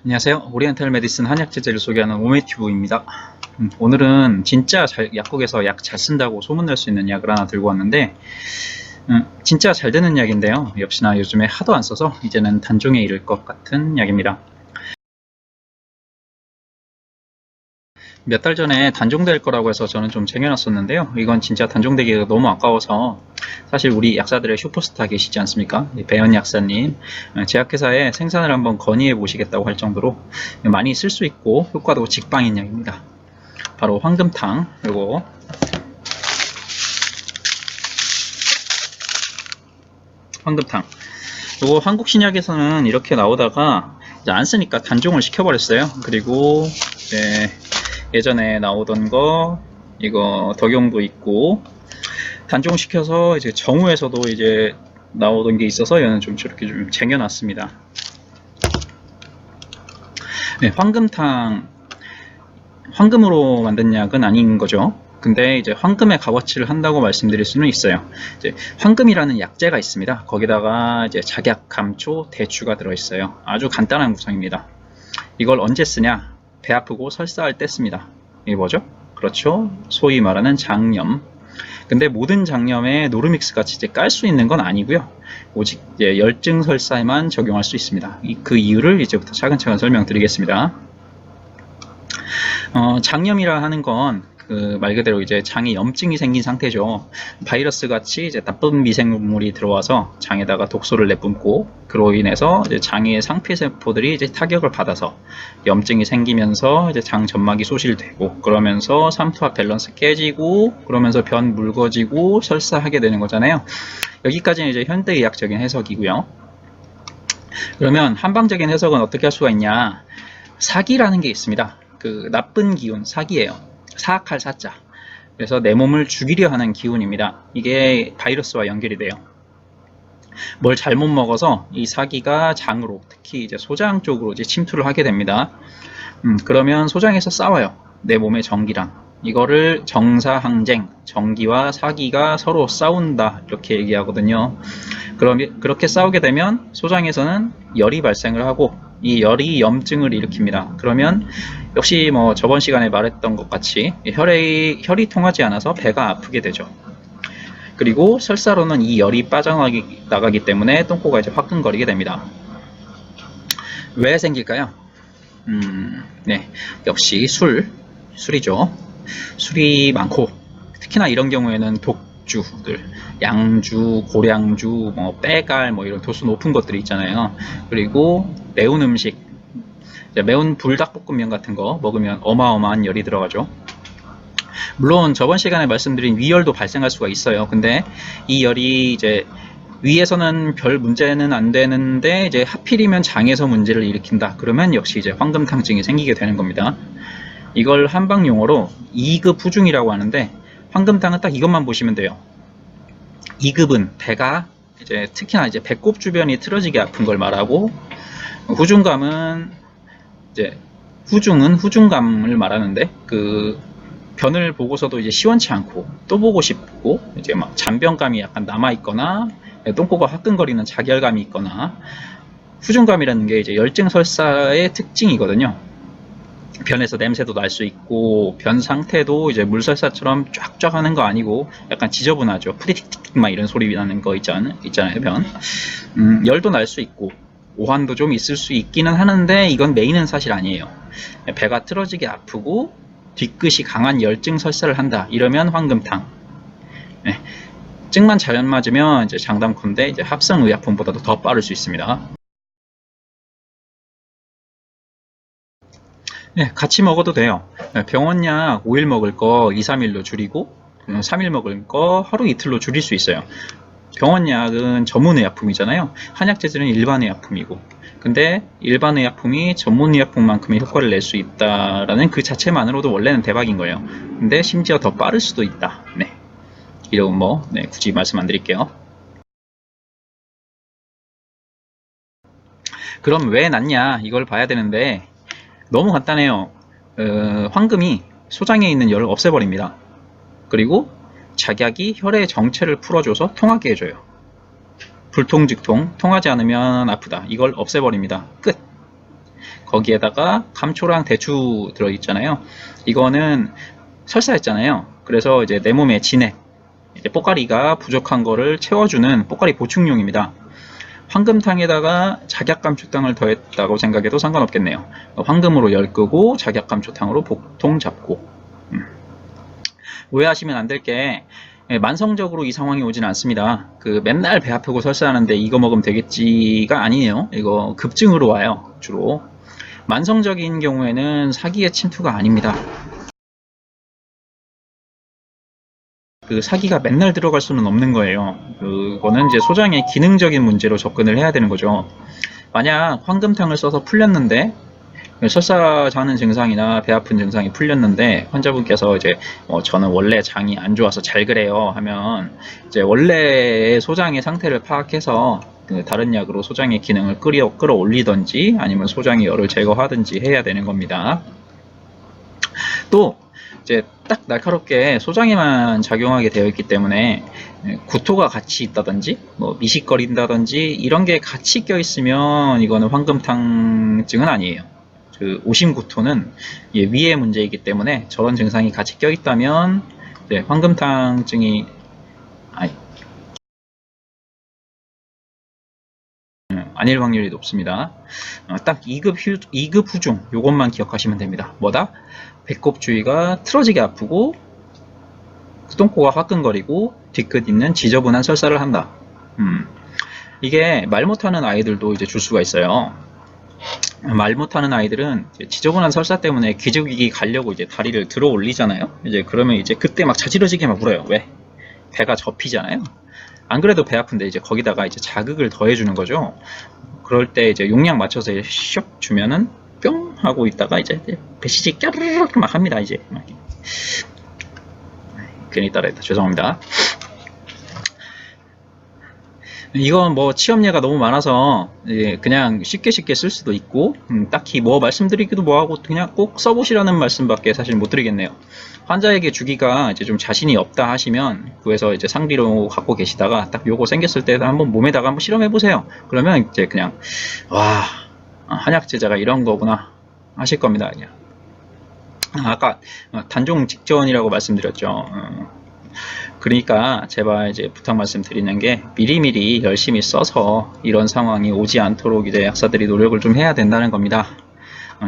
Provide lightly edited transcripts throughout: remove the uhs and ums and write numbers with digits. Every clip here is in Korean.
안녕하세요. 오리엔탈 메디슨 한약제제를 소개하는 오메튜브입니다. 오늘은 진짜 약국에서 약 잘 쓴다고 소문낼 수 있는 약을 하나 들고 왔는데 진짜 잘 되는 약인데요. 역시나 요즘에 하도 안 써서 이제는 단종에 이를 것 같은 약입니다. 몇 달 전에 단종될 거라고 해서 저는 좀 쟁여놨었는데요. 이건 진짜 단종되기가 너무 아까워서 사실 우리 약사들의 슈퍼스타 계시지 않습니까? 배현 약사님, 제약회사에 생산을 한번 건의해 보시겠다고 할 정도로 많이 쓸 수 있고 효과도 직방인 약입니다. 바로 황금탕. 요거 황금탕. 요거 한국신약에서는 이렇게 나오다가 이제 안 쓰니까 단종을 시켜버렸어요. 그리고 이제 예전에 나오던 거 이거 덕용도 있고 단종시켜서 이제 정우에서도 이제 나오던 게 있어서 얘는 좀 저렇게 좀 쟁여놨습니다. 네, 황금탕, 황금으로 만든 약은 아닌 거죠. 근데 이제 황금의 값어치를 한다고 말씀드릴 수는 있어요. 이제 황금이라는 약재가 있습니다. 거기다가 이제 작약, 감초, 대추가 들어있어요. 아주 간단한 구성입니다. 이걸 언제 쓰냐? 배 아프고 설사할 때 씁니다. 이게 뭐죠? 그렇죠. 소위 말하는 장염. 근데 모든 장염에 노르믹스 같이 이제 깔 수 있는 건 아니고요. 오직 이제 열증 설사에만 적용할 수 있습니다. 그 이유를 이제부터 차근차근 설명드리겠습니다. 장염이라 하는 건 그 말 그대로 이제 장에 염증이 생긴 상태죠. 바이러스 같이 이제 나쁜 미생물이 들어와서 장에다가 독소를 내뿜고 그로 인해서 이제 장의 상피 세포들이 이제 타격을 받아서 염증이 생기면서 이제 장 점막이 소실되고 그러면서 삼투압 밸런스 깨지고 그러면서 변 묽어지고 설사하게 되는 거잖아요. 여기까지는 이제 현대의학적인 해석이고요. 그러면 한방적인 해석은 어떻게 할 수가 있냐? 사기라는 게 있습니다. 그 나쁜 기운, 사기예요. 사악할 사자. 그래서 내 몸을 죽이려 하는 기운입니다. 이게 바이러스와 연결이 돼요. 뭘 잘못 먹어서 이 사기가 장으로, 특히 이제 소장 쪽으로 이제 침투를 하게 됩니다. 그러면 소장에서 싸워요. 내 몸의 전기랑. 이거를 정사항쟁, 전기와 사기가 서로 싸운다 이렇게 얘기하거든요. 그렇게 싸우게 되면 소장에서는 열이 발생을 하고 이 열이 염증을 일으킵니다. 그러면 역시 뭐 저번 시간에 말했던 것 같이 혈이 통하지 않아서 배가 아프게 되죠. 그리고 설사로는 이 열이 빠져나가기 때문에 똥꼬가 이제 화끈거리게 됩니다. 왜 생길까요? 네, 역시 술이죠. 술이 많고 특히나 이런 경우에는 독주들, 양주, 고량주, 뭐 빼갈, 뭐 이런 도수 높은 것들이 있잖아요. 그리고 매운 음식, 매운 불닭볶음면 같은 거 먹으면 어마어마한 열이 들어가죠. 물론 저번 시간에 말씀드린 위열도 발생할 수가 있어요. 근데 이 열이 이제 위에서는 별 문제는 안 되는데 이제 하필이면 장에서 문제를 일으킨다. 그러면 역시 이제 황금탕증이 생기게 되는 겁니다. 이걸 한방 용어로 2급 후중이라고 하는데 황금탕은 딱 이것만 보시면 돼요. 2급은 배가 이제 특히나 이제 배꼽 주변이 틀어지게 아픈 걸 말하고 후중감은 이제 후중은 후중감을 말하는데 그 변을 보고서도 이제 시원치 않고 또 보고 싶고 이제 막 잔변감이 약간 남아 있거나 똥꼬가 화끈거리는 자결감이 있거나 후중감이라는 게 이제 열증 설사의 특징이거든요. 변에서 냄새도 날 수 있고 변 상태도 이제 물설사처럼 쫙쫙 하는 거 아니고 약간 지저분하죠. 푸디틱틱 막 이런 소리 나는 거 있잖아요 변. 열도 날 수 있고 오한도 좀 있을 수 있기는 하는데 이건 메인은 사실 아니에요. 배가 틀어지게 아프고 뒤끝이 강한 열증 설사를 한다. 이러면 황금탕. 네. 증만 잘 맞으면 이제 장담컨대 이제 합성의약품보다도 더 빠를 수 있습니다. 네, 같이 먹어도 돼요. 병원약 5일 먹을 거 2, 3일로 줄이고 3일 먹을 거 하루 이틀로 줄일 수 있어요. 병원약은 전문의약품이잖아요. 한약재질은 일반의약품이고 근데 일반의약품이 전문의약품만큼의 효과를 낼 수 있다라는 그 자체만으로도 원래는 대박인 거예요. 근데 심지어 더 빠를 수도 있다. 네, 이런 뭐 굳이 말씀 안 드릴게요. 그럼 왜 낫냐 이걸 봐야 되는데 너무 간단해요. 황금이 소장에 있는 열을 없애버립니다. 그리고 작약이 혈의 정체를 풀어줘서 통하게 해줘요. 불통즉통, 통하지 않으면 아프다. 이걸 없애버립니다. 끝. 거기에다가 감초랑 대추 들어있잖아요. 이거는 설사했잖아요. 그래서 이제 내 몸에 진액, 이제 뽀까리가 부족한 거를 채워주는 뽀까리 보충용입니다. 황금탕에다가 작약감초탕을 더했다고 생각해도 상관없겠네요. 황금으로 열 끄고 작약감초탕으로 복통 잡고. 오해하시면 안 될 게 만성적으로 이 상황이 오진 않습니다. 맨날 배 아프고 설사하는데 이거 먹으면 되겠지가 아니에요. 이거 급증으로 와요. 주로. 만성적인 경우에는 사기의 침투가 아닙니다. 사기가 맨날 들어갈 수는 없는 거예요. 그거는 이제 소장의 기능적인 문제로 접근을 해야 되는 거죠. 만약 황금탕을 써서 풀렸는데 설사하는 증상이나 배 아픈 증상이 풀렸는데 환자분께서 이제 저는 원래 장이 안 좋아서 잘 그래요 하면 이제 원래의 소장의 상태를 파악해서 다른 약으로 소장의 기능을 끌어올리든지 아니면 소장의 열을 제거하든지 해야 되는 겁니다. 또 이제 딱 날카롭게 소장에만 작용하게 되어 있기 때문에 구토가 같이 있다든지 미식거린다든지 이런 게 같이 껴 있으면 이거는 황금탕증은 아니에요. 오심구토는 위의 문제이기 때문에 저런 증상이 같이 껴 있다면 황금탕증이 아닐 확률이 높습니다. 딱 2급 후중 요것만 기억하시면 됩니다. 뭐다? 배꼽 주위가 틀어지게 아프고 똥꼬가 화끈거리고 뒤끝 있는 지저분한 설사를 한다. 이게 말 못하는 아이들도 이제 줄 수가 있어요. 말 못하는 아이들은 지저분한 설사 때문에 기저귀 가려고 이제 다리를 들어 올리잖아요. 이제 그러면 이제 그때 막 자지러지게 막 울어요. 왜? 배가 접히잖아요. 안 그래도 배 아픈데 이제 거기다가 이제 자극을 더해주는 거죠. 그럴 때 이제 용량 맞춰서 슉 주면은 뿅 하고 있다가 이제 배시지 까르르 막 합니다. 이제 괜히 따라했다. 죄송합니다. 이건 치험예가 너무 많아서 그냥 쉽게 쓸 수도 있고 딱히 말씀드리기도 뭐하고 그냥 꼭 써보시라는 말씀밖에 사실 못 드리겠네요. 환자에게 주기가 이제 좀 자신이 없다 하시면 구해서 이제 상비로 갖고 계시다가 딱 요거 생겼을 때 한번 몸에다가 한번 실험해 보세요. 그러면 이제 그냥 와 한약제자가 이런 거구나 하실 겁니다. 그냥. 아까 단종 직전이라고 말씀드렸죠. 그러니까 제발 이제 부탁 말씀드리는 게 미리미리 열심히 써서 이런 상황이 오지 않도록 이제 약사들이 노력을 좀 해야 된다는 겁니다.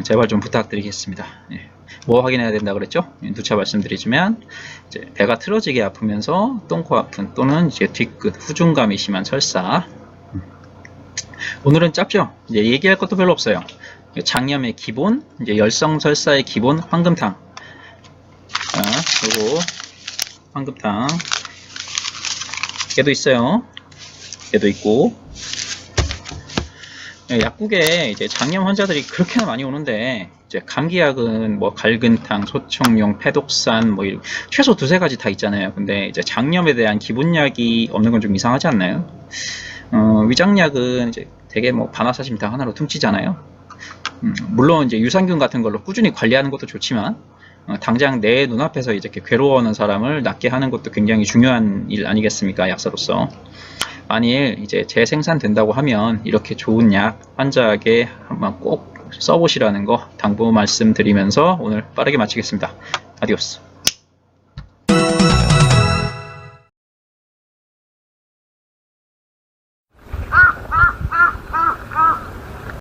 제발 좀 부탁드리겠습니다. 뭐 확인해야 된다 그랬죠? 누차 말씀드리지만 이제 배가 틀어지게 아프면서 똥코 아픈 또는 이제 뒤끝 후중감이 심한 설사. 오늘은 짧죠? 이제 얘기할 것도 별로 없어요. 장염의 기본, 이제 열성 설사의 기본 황금탕. 그리고 황금탕 얘도 있어요. 얘도 있고 약국에 이제 장염 환자들이 그렇게나 많이 오는데 이제 감기약은 갈근탕, 소청용, 패독산 최소 두세 가지 다 있잖아요. 근데 이제 장염에 대한 기본약이 없는 건 좀 이상하지 않나요? 위장약은 이제 되게 바나사심탕 하나로 퉁치잖아요. 물론 이제 유산균 같은 걸로 꾸준히 관리하는 것도 좋지만 당장 내 눈앞에서 이제 괴로워하는 사람을 낫게 하는 것도 굉장히 중요한 일 아니겠습니까? 약사로서. 만일 이제 재생산된다고 하면 이렇게 좋은 약 환자에게 한번 꼭 써보시라는 거 당부 말씀드리면서 오늘 빠르게 마치겠습니다. 아디오스.